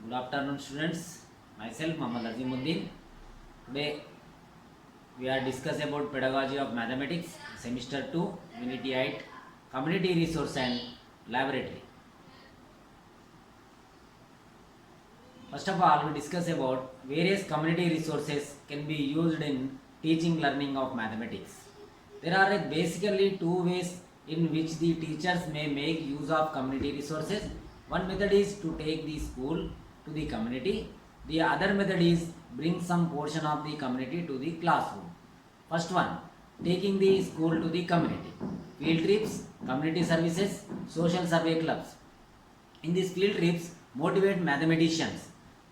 Good afternoon, students. Myself, Muhammad Azimuddin. Today, we are discussing about pedagogy of mathematics, semester 2, unit 8, community resource and laboratory. First of all, we discuss about various community resources can be used in teaching learning of mathematics. There are basically two ways in which the teachers may make use of community resources. One method is to take the school to the community. The other method is bring some portion of the community to the classroom. First one, taking the school to the community. Field trips, community services, social survey clubs. In these field trips, motivate mathematicians.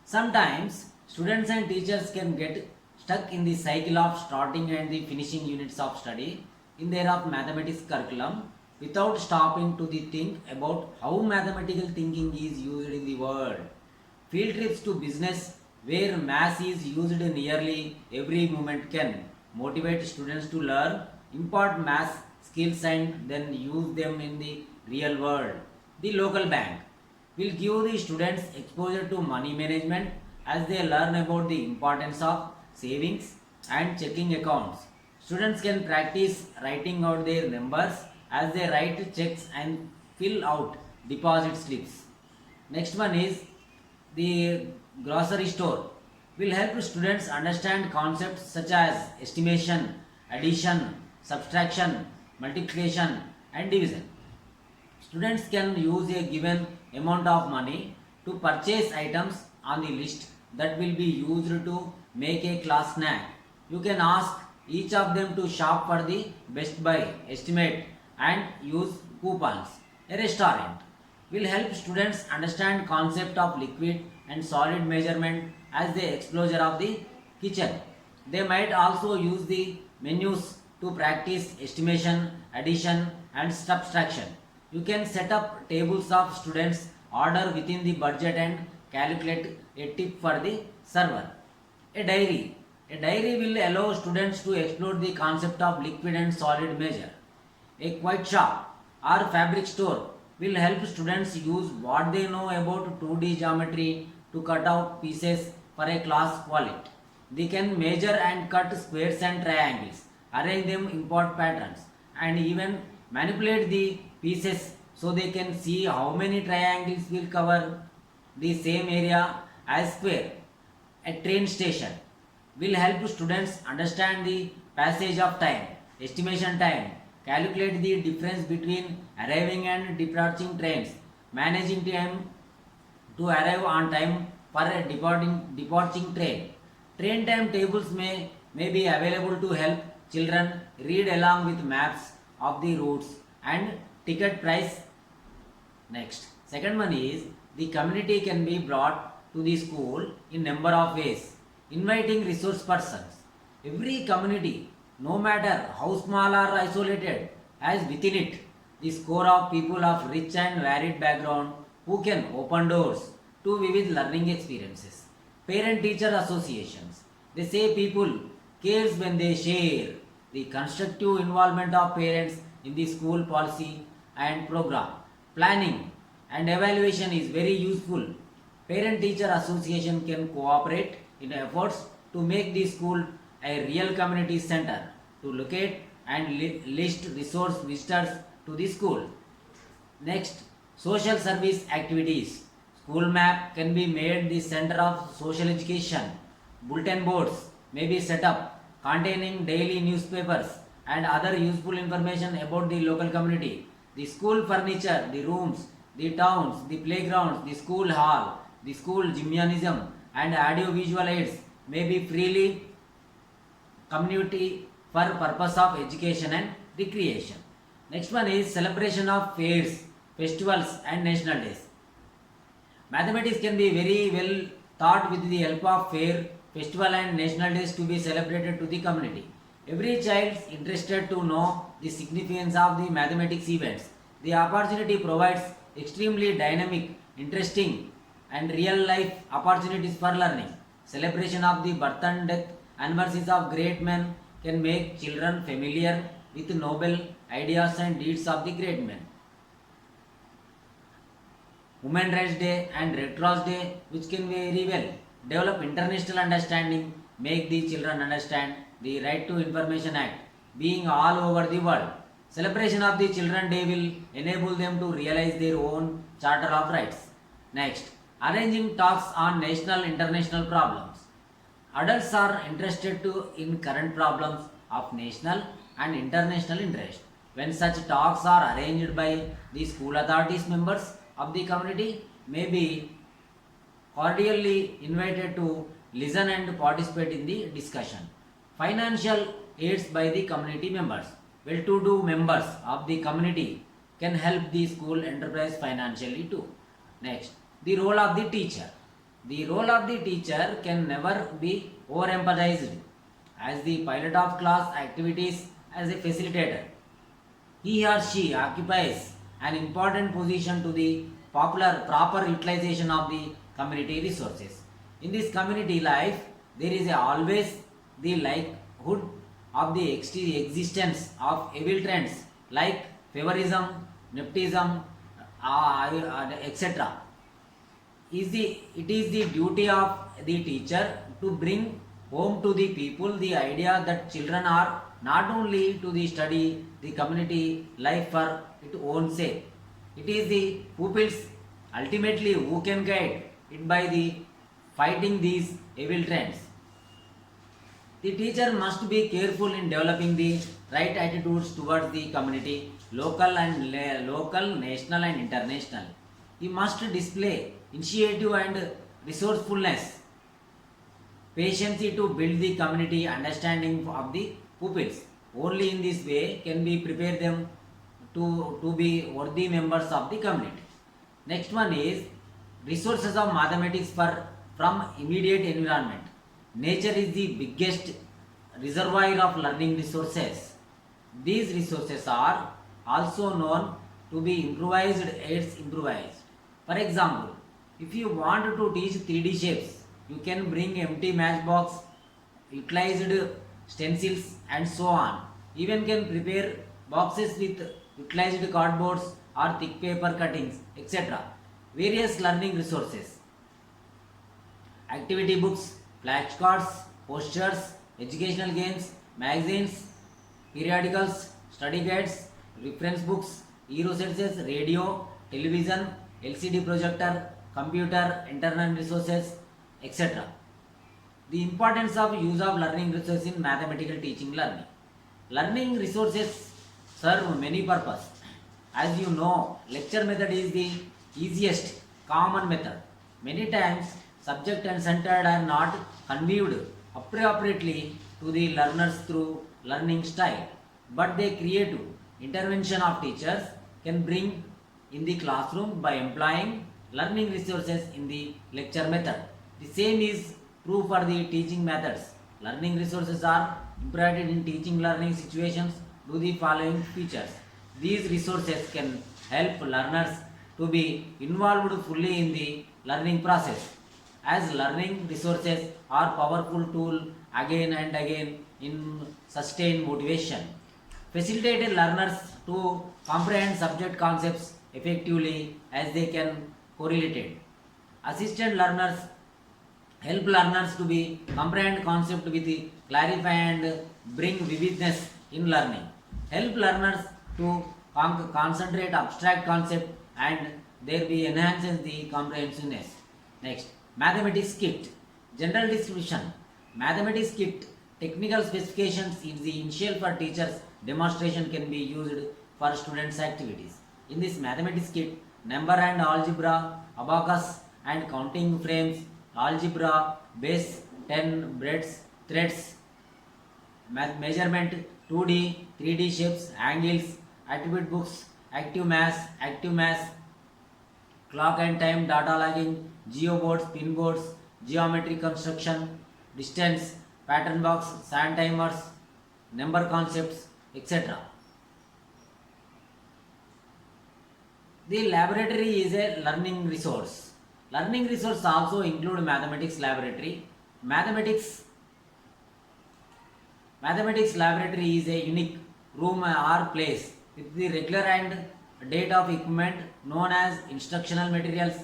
Sometimes students and teachers can get stuck in the cycle of starting and the finishing units of study in their of mathematics curriculum without stopping to the think about how mathematical thinking is used in the world. Field trips to business where math is used in nearly every moment can motivate students to learn, impart math skills and then use them in the real world. The local bank will give the students exposure to money management as they learn about the importance of savings and checking accounts. Students can practice writing out their numbers as they write checks and fill out deposit slips. Next one is the grocery store will help students understand concepts such as estimation, addition, subtraction, multiplication and division. Students can use a given amount of money to purchase items on the list that will be used to make a class snack. You can ask each of them to shop for the best buy, estimate and use coupons. A restaurant will help students understand concept of liquid and solid measurement as they exposure of the kitchen. They might also use the menus to practice estimation, addition and subtraction. You can set up tables of students order within the budget and calculate a tip for the server. A diary. A diary will allow students to explore the concept of liquid and solid measure. A quiet shop or fabric store will help students use what they know about 2D geometry to cut out pieces for a class quality. They can measure and cut squares and triangles, arrange them import patterns, and even manipulate the pieces so they can see how many triangles will cover the same area as square. A train station will help students understand the passage of time, estimation time, calculate the difference between arriving and departing trains, managing time to arrive on time for a departing train. Train time tables may be available to help children read along with maps of the routes and ticket price. Next, second one is the community can be brought to the school in number of ways. Inviting resource persons. Every community, no matter how small or isolated, has within it the score of people of rich and varied background who can open doors to vivid learning experiences. Parent-teacher associations. They say people cares when they share. The constructive involvement of parents in the school policy and program. Planning and evaluation is very useful. Parent-teacher association can cooperate in efforts to make the school a real community center to locate and list resource visitors to the school. Next, social service activities. School map can be made the center of social education. Bulletin boards may be set up containing daily newspapers and other useful information about the local community. The school furniture, the rooms, the towns, the playgrounds, the school hall, the school gymnasium and audio-visual aids may be freely community for purpose of education and recreation. Next one is celebration of fairs, festivals and national days. Mathematics can be very well taught with the help of fair, festival and national days to be celebrated to the community. Every child is interested to know the significance of the mathematics events. The opportunity provides extremely dynamic, interesting and real life opportunities for learning. Celebration of the birth and death anniversaries of great men can make children familiar with noble ideas and deeds of the great men. Women Rights Day and Red Cross Day, which can very well develop international understanding, make the children understand the Right to Information Act being all over the world. Celebration of the Children Day will enable them to realize their own Charter of Rights. Next, arranging talks on national international problems. Adults are interested in current problems of national and international interest. When such talks are arranged by the school authorities, members of the community may be cordially invited to listen and participate in the discussion. Financial aids by the community members. Well-to-do members of the community can help the school enterprise financially too. Next, the role of the teacher. The role of the teacher can never be overemphasized as the pilot of class activities as a facilitator. He or she occupies an important position to the proper utilization of the community resources. In this community life, there is always the likelihood of the existence of evil trends like favorism, nepotism, etc. It is the duty of the teacher to bring home to the people the idea that children are not only to the study the community life for its own sake. It is the pupils ultimately who can guide it by the fighting these evil trends. The teacher must be careful in developing the right attitudes towards the community, local, national and international. He must display initiative and resourcefulness, patience to build the community understanding of the pupils. Only in this way can we prepare them to be worthy members of the community. Next one is resources of mathematics from immediate environment. Nature is the biggest reservoir of learning resources. These resources are also known to be improvised aids improvised. For example, if you want to teach 3D shapes, you can bring empty matchbox, utilized stencils and so on. Even can prepare boxes with utilized cardboards or thick paper cuttings, etc. Various learning resources. Activity books, flashcards, posters, educational games, magazines, periodicals, study guides, reference books, e-resources, radio, television, LCD projector, computer, internet resources, etc. The importance of use of learning resources in mathematical teaching learning. Learning resources serve many purposes. As you know, lecture method is the easiest common method. Many times, subject and centered are not conveyed appropriately to the learners through learning style, but the creative intervention of teachers can bring in the classroom by employing learning resources in the lecture method. The same is true for the teaching methods. Learning resources are implemented in teaching learning situations do the following features. These resources can help learners to be involved fully in the learning process, as learning resources are powerful tool again and again in sustained motivation. Facilitated learners to comprehend subject concepts effectively as they can correlate it. Assistant learners help learners to be comprehend concept with clarify and bring vividness in learning. Help learners to concentrate abstract concept and there be enhances the comprehensiveness. Next, mathematics kit. General description. Mathematics kit technical specifications is the initial for teachers demonstration can be used for students activities. In this mathematics kit, number and algebra, abacus and counting frames, algebra, base, 10 breadths, threads, measurement, 2D, 3D shapes, angles, attribute books, active mass, clock and time, data logging, geoboards, pin boards, geometry construction, distance, pattern box, sand timers, number concepts, etc. The laboratory is a learning resource. Learning resource also include mathematics laboratory. Mathematics laboratory is a unique room or place with the regular and date of equipment known as instructional materials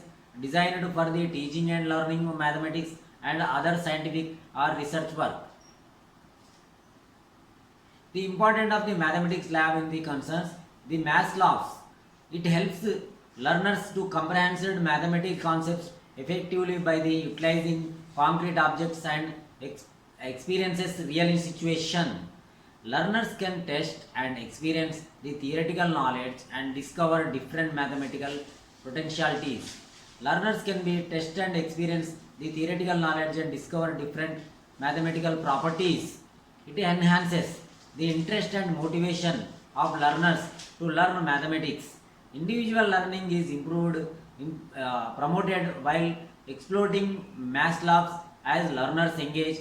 designed for the teaching and learning of mathematics and other scientific or research work. The importance of the mathematics lab in the concerns the math labs. It helps learners to comprehend mathematical concepts effectively by the utilizing concrete objects and experiences real in situation. Learners can test and experience the theoretical knowledge and discover different mathematical potentialities. Learners can be test and experience the theoretical knowledge and discover different mathematical properties. It enhances the interest and motivation of learners to learn mathematics. Individual learning is improved, promoted while exploiting math labs as learners engage.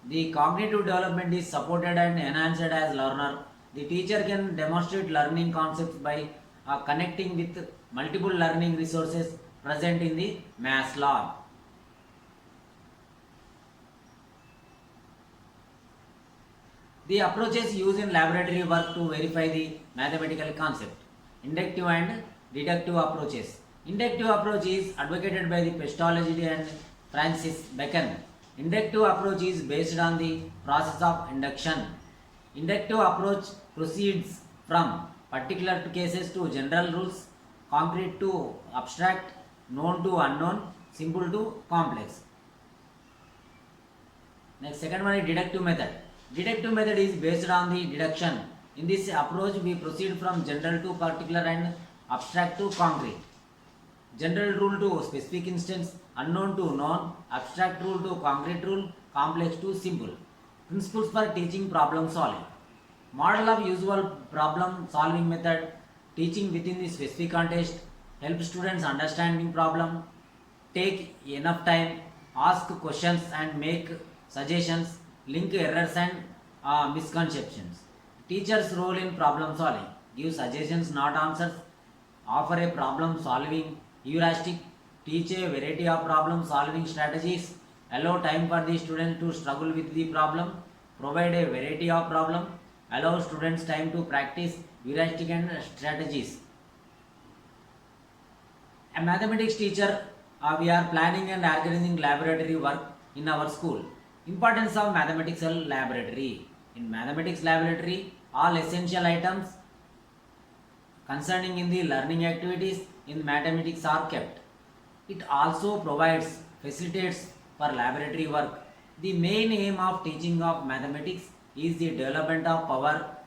The cognitive development is supported and enhanced as learner. The teacher can demonstrate learning concepts by connecting with multiple learning resources present in the math lab. The approaches used in laboratory work to verify the mathematical concept. Inductive and deductive approaches. Inductive approach is advocated by the Pestalozzi and Francis Bacon. Inductive approach is based on the process of induction. Inductive approach proceeds from particular cases to general rules, concrete to abstract, known to unknown, simple to complex. Next, second one is deductive method. Deductive method is based on the deduction. In this approach, we proceed from general to particular and abstract to concrete. General rule to specific instance, unknown to known, abstract rule to concrete rule, complex to simple. Principles for teaching problem solving. Model of usual problem solving method, teaching within the specific context, help students understanding problem, take enough time, ask questions and make suggestions, link errors and misconceptions. Teacher's role in problem solving, give suggestions not answers, offer a problem solving heuristic, teach a variety of problem solving strategies, allow time for the student to struggle with the problem, provide a variety of problem, allow students time to practice heuristic and strategies. A mathematics teacher, we are planning and organizing laboratory work in our school. Importance of mathematical laboratory. In mathematics laboratory, all essential items concerning in the learning activities in mathematics are kept. It also provides facilitates for laboratory work. The main aim of teaching of mathematics is the development of power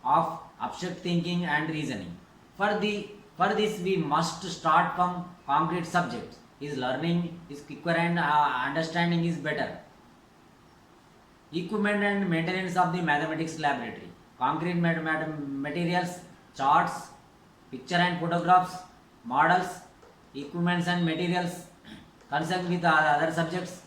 of abstract thinking and reasoning. For this we must start from concrete subjects. His learning is quicker and understanding is better. Equipment and maintenance of the mathematics laboratory. Concrete materials, charts, picture and photographs, models, equipments and materials concerned with other subjects,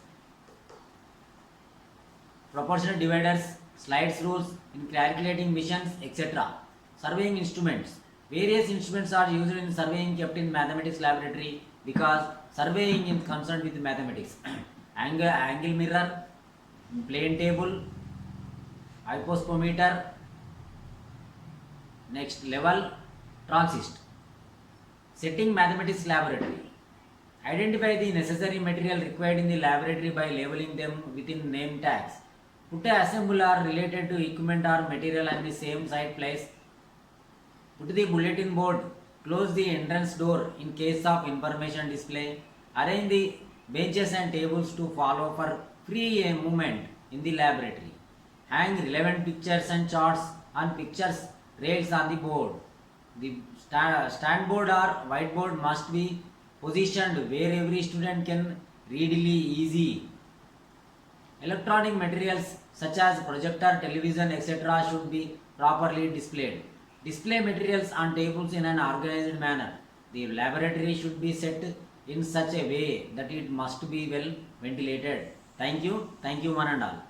proportional dividers, slides rules in calculating missions, etc. Surveying instruments. Various instruments are used in surveying kept in mathematics laboratory because surveying is concerned with mathematics. Angle mirror, plane table, hypospometer, next level, transist. Setting mathematics laboratory. Identify the necessary material required in the laboratory by labeling them within name tags. Put a assemble are related to equipment or material at the same site place. Put the bulletin board. Close the entrance door in case of information display. Arrange the benches and tables to follow for free movement in the laboratory. Hang relevant pictures and charts on pictures rails on the board. The stand board or whiteboard must be positioned where every student can readily easy. Electronic materials such as projector, television, etc. should be properly displayed. Display materials on tables in an organized manner. The laboratory should be set in such a way that it must be well ventilated. Thank you one and all.